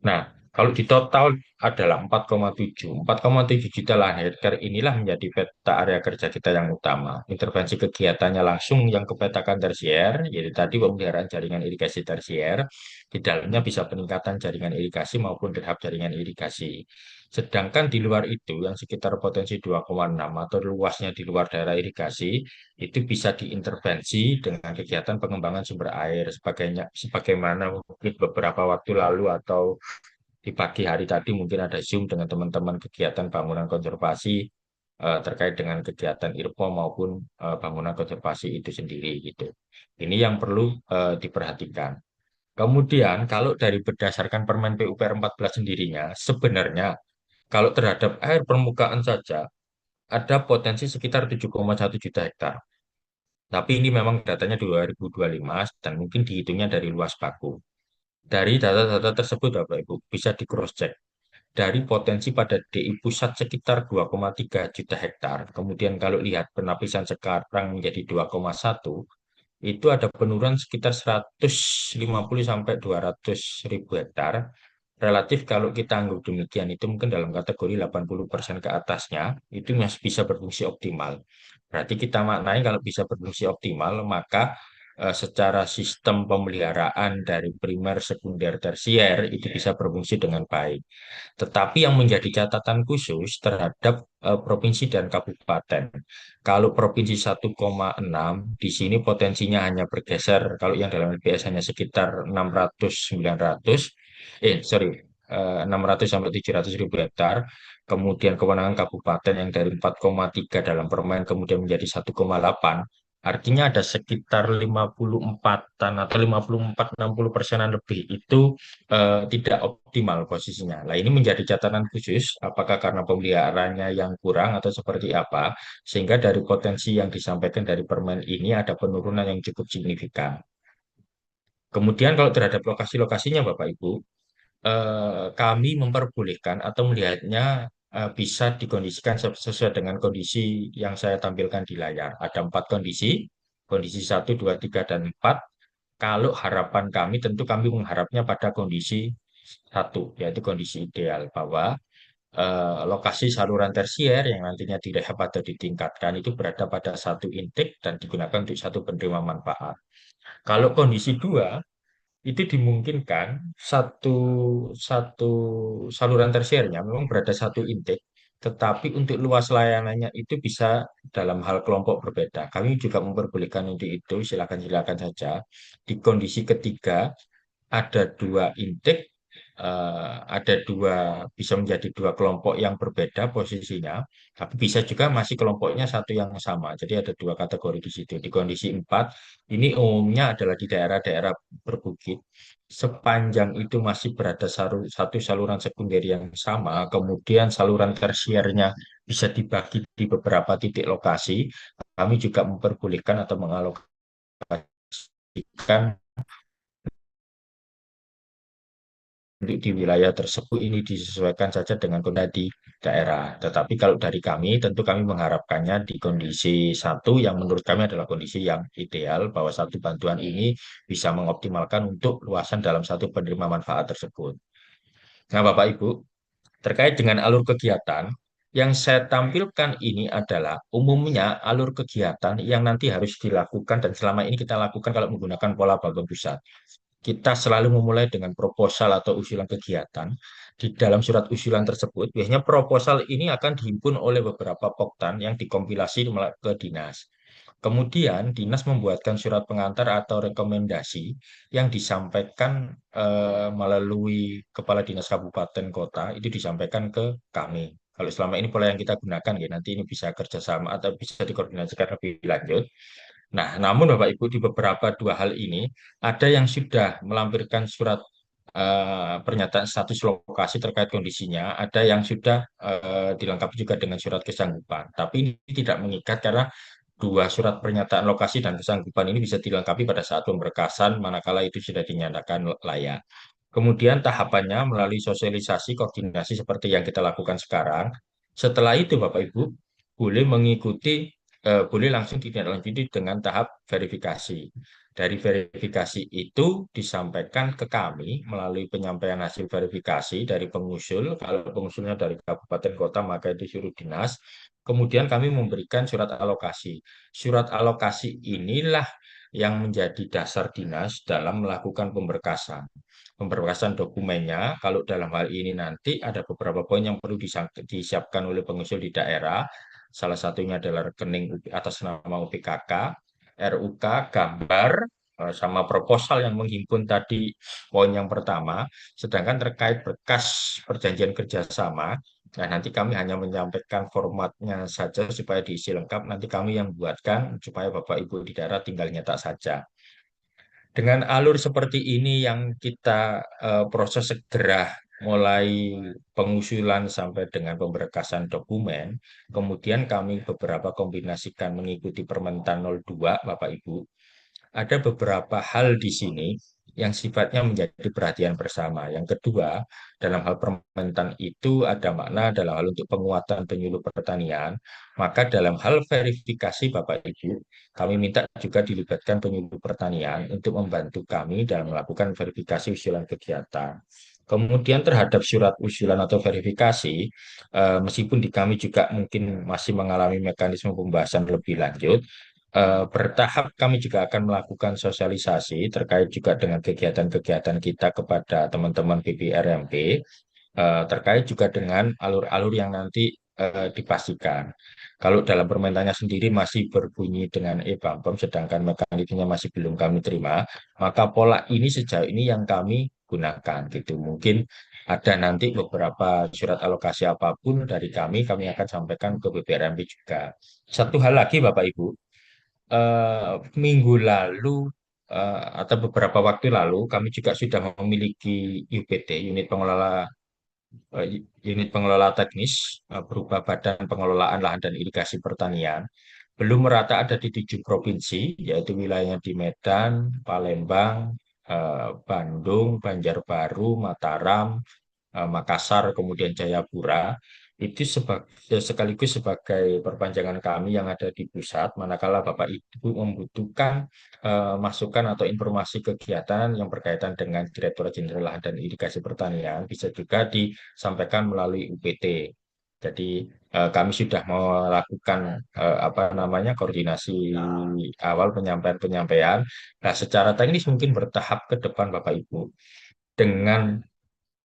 Nah, kalau di total adalah 4,7. 4,7 juta lahan hektar inilah menjadi peta area kerja kita yang utama. Intervensi kegiatannya langsung yang kepetakan tersier, yaitu tadi pemeliharaan jaringan irigasi tersier, di dalamnya bisa peningkatan jaringan irigasi maupun rehab jaringan irigasi. Sedangkan di luar itu, yang sekitar potensi 2,6 atau luasnya di luar daerah irigasi, itu bisa diintervensi dengan kegiatan pengembangan sumber air, sebagaimana mungkin beberapa waktu lalu atau di pagi hari tadi mungkin ada Zoom dengan teman-teman kegiatan bangunan konservasi terkait dengan kegiatan IRPO maupun bangunan konservasi itu sendiri gitu. Ini yang perlu diperhatikan. Kemudian kalau dari berdasarkan Permen PUPR 14 sendirinya, sebenarnya kalau terhadap air permukaan saja ada potensi sekitar 7,1 juta hektar. Tapi ini memang datanya 2025 dan mungkin dihitungnya dari luas baku. Dari data-data tersebut, Bapak Ibu, bisa di cross-check. Dari potensi pada DI pusat sekitar 2,3 juta hektar. Kemudian kalau lihat penapisan sekarang menjadi 2,1, itu ada penurunan sekitar 150 sampai 200 ribu hektar. Relatif kalau kita anggap demikian itu mungkin dalam kategori 80% ke atasnya itu masih bisa berfungsi optimal. Berarti kita maknai kalau bisa berfungsi optimal maka secara sistem pemeliharaan dari primer, sekunder, tersier itu bisa berfungsi dengan baik. Tetapi yang menjadi catatan khusus terhadap provinsi dan kabupaten. Kalau provinsi 1,6 di sini potensinya hanya bergeser, kalau yang dalam LBS hanya sekitar 600-900, sorry, 600 sampai 700 ribu hektar. Kemudian kewenangan kabupaten yang dari 4,3 dalam permen kemudian menjadi 1,8. Artinya ada sekitar 54-an atau 54-60%-an lebih itu tidak optimal posisinya. Nah, ini menjadi catatan khusus, apakah karena pemeliharaannya yang kurang atau seperti apa, sehingga dari potensi yang disampaikan dari permen ini ada penurunan yang cukup signifikan. Kemudian kalau terhadap lokasi-lokasinya, Bapak Ibu, kami memperbolehkan atau melihatnya bisa dikondisikan sesuai dengan kondisi yang saya tampilkan di layar. Ada 4 kondisi, kondisi 1, 2, 3, dan 4. Kalau harapan kami, tentu kami mengharapnya pada kondisi 1, yaitu kondisi ideal, bahwa lokasi saluran tersier yang nantinya direhab atau ditingkatkan itu berada pada satu intake dan digunakan untuk satu penerima manfaat. Kalau kondisi 2, itu dimungkinkan satu satu saluran tersiernya memang berada satu intake, tetapi untuk luas layanannya itu bisa dalam hal kelompok berbeda. Kami juga memperbolehkan untuk itu, silakan-silakan saja. Di kondisi ketiga ada 2 intake ada bisa menjadi dua kelompok yang berbeda posisinya, tapi bisa juga masih kelompoknya satu yang sama. Jadi ada dua kategori di situ. Di kondisi 4, ini umumnya adalah di daerah-daerah berbukit. Sepanjang itu masih berada satu saluran sekunder yang sama, kemudian saluran tersiernya bisa dibagi di beberapa titik lokasi, kami juga memperbolehkan atau mengalokasikan untuk di wilayah tersebut ini disesuaikan saja dengan kondisi di daerah. Tetapi kalau dari kami, tentu kami mengharapkannya di kondisi satu yang menurut kami adalah kondisi yang ideal, bahwa satu bantuan ini bisa mengoptimalkan untuk luasan dalam satu penerima manfaat tersebut. Nah, Bapak Ibu, terkait dengan alur kegiatan, yang saya tampilkan ini adalah umumnya alur kegiatan yang nanti harus dilakukan dan selama ini kita lakukan kalau menggunakan pola bangun pusat. Kita selalu memulai dengan proposal atau usulan kegiatan. Di dalam surat usulan tersebut, biasanya proposal ini akan dihimpun oleh beberapa poktan yang dikompilasi ke dinas. Kemudian, dinas membuatkan surat pengantar atau rekomendasi yang disampaikan melalui kepala dinas kabupaten kota, itu disampaikan ke kami. Kalau selama ini pola yang kita gunakan, ya nanti ini bisa kerjasama atau bisa dikoordinasikan lebih lanjut. Nah, namun Bapak Ibu di beberapa dua hal ini ada yang sudah melampirkan surat pernyataan status lokasi terkait kondisinya, ada yang sudah dilengkapi juga dengan surat kesanggupan. Tapi ini tidak mengikat karena dua surat pernyataan lokasi dan kesanggupan ini bisa dilengkapi pada saat pemberkasan manakala itu sudah dinyatakan layak. Kemudian tahapannya melalui sosialisasi koordinasi seperti yang kita lakukan sekarang. Setelah itu Bapak Ibu boleh boleh langsung ditindaklanjuti dengan tahap verifikasi. Dari verifikasi itu disampaikan ke kami melalui penyampaian hasil verifikasi dari pengusul. Kalau pengusulnya dari kabupaten kota maka itu suruh dinas. Kemudian kami memberikan surat alokasi. Surat alokasi inilah yang menjadi dasar dinas dalam melakukan pemberkasan. Pemberkasan dokumennya, kalau dalam hal ini nanti ada beberapa poin yang perlu disiapkan oleh pengusul di daerah. Salah satunya adalah rekening atas nama UPKK, RUK, gambar, sama proposal yang menghimpun tadi poin yang pertama. Sedangkan terkait berkas perjanjian kerjasama, nah nanti kami hanya menyampaikan formatnya saja supaya diisi lengkap. Nanti kami yang buatkan supaya Bapak Ibu di daerah tinggal nyetak saja. Dengan alur seperti ini yang kita proses segera mulai pengusulan sampai dengan pemberkasan dokumen, kemudian kami beberapa kombinasikan mengikuti Permentan 02, Bapak Ibu. Ada beberapa hal di sini yang sifatnya menjadi perhatian bersama. Yang kedua, dalam hal permentan itu ada makna dalam hal untuk penguatan penyuluh pertanian, maka dalam hal verifikasi Bapak Ibu, kami minta juga dilibatkan penyuluh pertanian untuk membantu kami dalam melakukan verifikasi usulan kegiatan. Kemudian terhadap surat usulan atau verifikasi, meskipun di kami juga mungkin masih mengalami mekanisme pembahasan lebih lanjut, bertahap kami juga akan melakukan sosialisasi terkait juga dengan kegiatan-kegiatan kita kepada teman-teman BPRMP, terkait juga dengan alur-alur yang nanti dipastikan. Kalau dalam permentannya sendiri masih berbunyi dengan e-Bambang, sedangkan mekanismenya masih belum kami terima, maka pola ini sejauh ini yang kami gunakan gitu. Mungkin ada nanti beberapa surat alokasi apapun dari kami akan sampaikan ke BPRMP juga. Satu hal lagi Bapak Ibu, minggu lalu atau beberapa waktu lalu kami juga sudah memiliki UPT, eh, unit pengelola teknis berupa Badan Pengelolaan Lahan dan Irigasi Pertanian. Belum merata ada di 7 provinsi, yaitu wilayahnya di Medan, Palembang, Bandung, Banjarbaru, Mataram, Makassar, kemudian Jayapura, itu sekaligus sebagai perpanjangan kami yang ada di pusat, manakala Bapak Ibu membutuhkan masukan atau informasi kegiatan yang berkaitan dengan Direktorat Jenderal Lahan dan Irigasi Pertanian, bisa juga disampaikan melalui UPT. Jadi kami sudah melakukan apa namanya koordinasi awal penyampaian-penyampaian. Nah, secara teknis mungkin bertahap ke depan Bapak Ibu dengan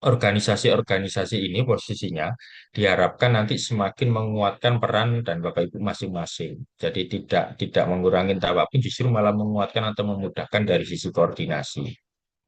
organisasi-organisasi ini posisinya diharapkan nanti semakin menguatkan peran dan Bapak Ibu masing-masing. Jadi tidak mengurangi apapun, justru malah menguatkan atau memudahkan dari sisi koordinasi.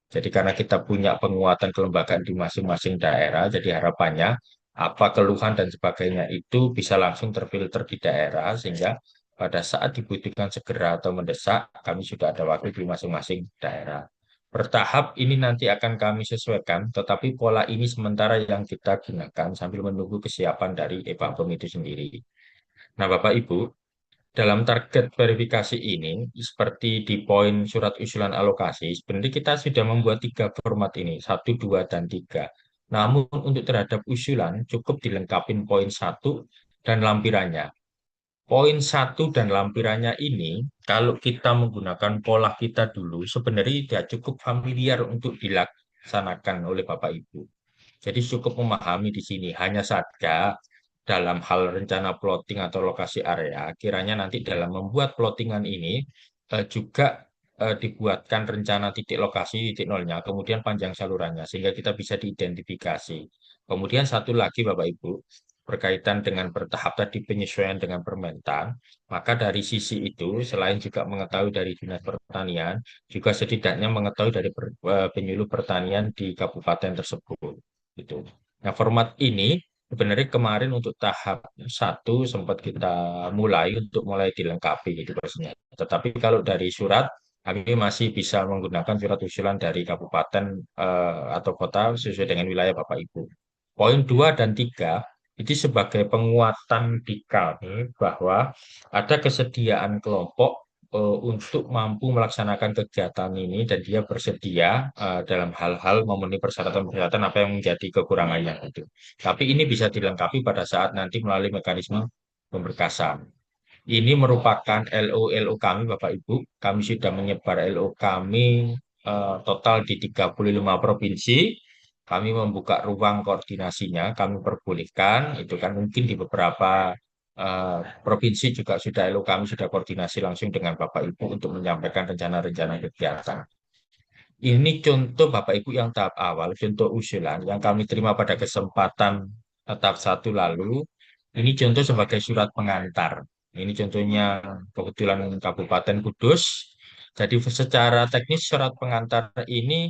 Jadi karena kita punya penguatan kelembagaan di masing-masing daerah, jadi harapannya apa keluhan dan sebagainya itu bisa langsung terfilter di daerah, sehingga pada saat dibutuhkan segera atau mendesak, kami sudah ada waktu di masing-masing daerah. Bertahap ini nanti akan kami sesuaikan, tetapi pola ini sementara yang kita gunakan sambil menunggu kesiapan dari EPABEM itu sendiri. Nah, Bapak Ibu, dalam target verifikasi ini, seperti di poin surat usulan alokasi, sebenarnya kita sudah membuat 3 format ini, 1, 2, dan 3. Namun untuk terhadap usulan cukup dilengkapi poin 1 dan lampirannya. Poin 1 dan lampirannya ini, kalau kita menggunakan pola kita dulu, sebenarnya tidak cukup familiar untuk dilaksanakan oleh Bapak Ibu. Jadi cukup memahami di sini. Hanya saja dalam hal rencana plotting atau lokasi area, kiranya nanti dalam membuat plottingan ini juga dibuatkan rencana titik lokasi, titik nolnya, kemudian panjang salurannya, sehingga kita bisa diidentifikasi. Kemudian satu lagi Bapak Ibu, berkaitan dengan bertahap tadi penyesuaian dengan Permentan, maka dari sisi itu, selain juga mengetahui dari Dinas Pertanian, juga setidaknya mengetahui dari penyuluh pertanian di kabupaten tersebut. Gitu. Nah, format ini sebenarnya kemarin untuk tahap 1 sempat kita mulai untuk mulai dilengkapi gitu pastinya. Tetapi kalau dari surat, kami masih bisa menggunakan surat usulan dari kabupaten atau kota sesuai dengan wilayah Bapak Ibu. Poin 2 dan 3 itu sebagai penguatan di kami bahwa ada kesediaan kelompok untuk mampu melaksanakan kegiatan ini dan dia bersedia dalam hal-hal memenuhi persyaratan-persyaratan apa yang menjadi kekurangannya itu. Tapi ini bisa dilengkapi pada saat nanti melalui mekanisme pemberkasan. Ini merupakan LO kami Bapak Ibu. Kami sudah menyebar LO kami total di 35 provinsi. Kami membuka ruang koordinasinya, kami perbolehkan, itu kan mungkin di beberapa provinsi juga sudah LO kami sudah koordinasi langsung dengan Bapak Ibu untuk menyampaikan rencana-rencana kegiatan. Ini contoh Bapak Ibu yang tahap awal, contoh usulan yang kami terima pada kesempatan tahap 1 lalu. Ini contoh sebagai surat pengantar. Ini contohnya kebetulan Kabupaten Kudus. Jadi secara teknis surat pengantar ini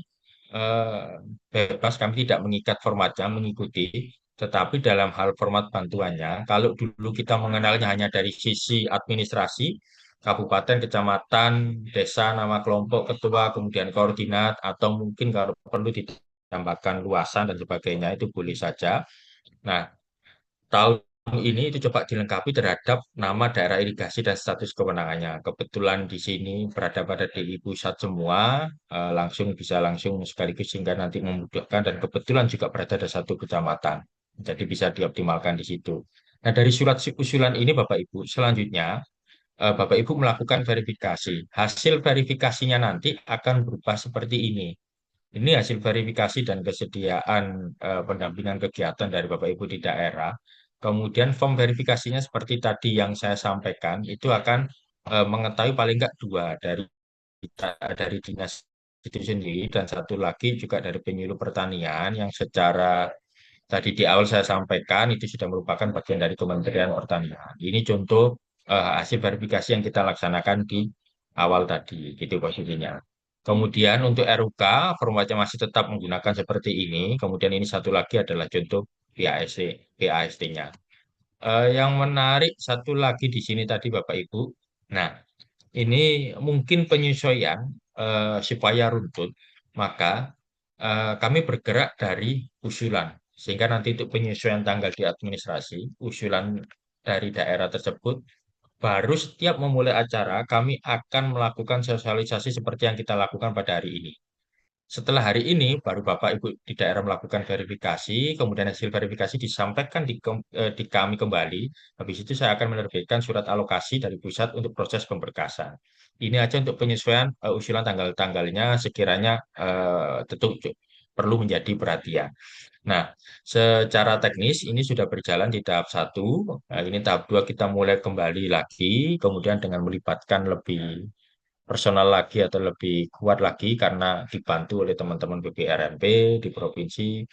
eh, bebas, kami tidak mengikat formatnya, mengikuti. Tetapi dalam hal format bantuannya, kalau dulu kita mengenalnya hanya dari sisi administrasi, kabupaten, kecamatan, desa, nama kelompok, ketua, kemudian koordinat, atau mungkin kalau perlu ditambahkan luasan dan sebagainya, itu boleh saja. Nah, tahun ini itu coba dilengkapi terhadap nama daerah irigasi dan status kewenangannya. Kebetulan di sini berada pada DI pusat semua, langsung bisa langsung sekaligus sehingga nanti memudahkan dan kebetulan juga berada di satu kecamatan. Jadi bisa dioptimalkan di situ. Nah, dari surat usulan ini Bapak Ibu, selanjutnya Bapak Ibu melakukan verifikasi. Hasil verifikasinya nanti akan berupa seperti ini. Ini hasil verifikasi dan kesediaan pendampingan kegiatan dari Bapak Ibu di daerah. Kemudian form verifikasinya seperti tadi yang saya sampaikan, itu akan mengetahui paling enggak 2 dari dinas itu sendiri dan satu lagi juga dari penyuluh pertanian yang secara tadi di awal saya sampaikan itu sudah merupakan bagian dari Kementerian Pertanian. Ini contoh hasil verifikasi yang kita laksanakan di awal tadi, gitu posisinya. Kemudian untuk RUK, formatnya masih tetap menggunakan seperti ini. Kemudian ini satu lagi adalah contoh PAST-nya. Yang menarik satu lagi di sini tadi Bapak Ibu. Nah, ini mungkin penyesuaian supaya runtut, maka kami bergerak dari usulan. Sehingga nanti untuk penyesuaian tanggal di administrasi, usulan dari daerah tersebut, baru setiap memulai acara, kami akan melakukan sosialisasi seperti yang kita lakukan pada hari ini. Setelah hari ini, baru Bapak Ibu di daerah melakukan verifikasi, kemudian hasil verifikasi disampaikan di kami kembali. Habis itu saya akan menerbitkan surat alokasi dari pusat untuk proses pemberkasan. Ini aja untuk penyesuaian usulan tanggal-tanggalnya sekiranya tentu perlu menjadi perhatian. Nah, secara teknis ini sudah berjalan di tahap 1. Nah, ini tahap 2 kita mulai kembali lagi, kemudian dengan melibatkan lebih personal lagi atau lebih kuat lagi karena dibantu oleh teman-teman BPRNP di provinsi,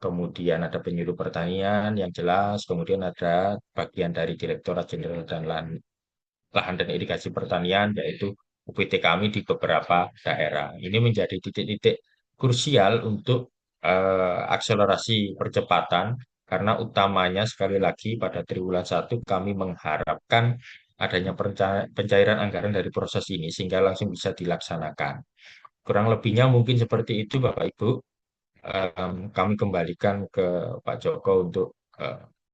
kemudian ada penyuluh pertanian yang jelas, kemudian ada bagian dari Direktorat Jenderal dan Lahan dan Irigasi Pertanian, yaitu UPT kami di beberapa daerah. Ini menjadi titik-titik krusial untuk akselerasi percepatan karena utamanya sekali lagi pada triwulan 1 kami mengharapkan adanya pencairan anggaran dari proses ini sehingga langsung bisa dilaksanakan. Kurang lebihnya mungkin seperti itu Bapak Ibu. Kami kembalikan ke Pak Joko untuk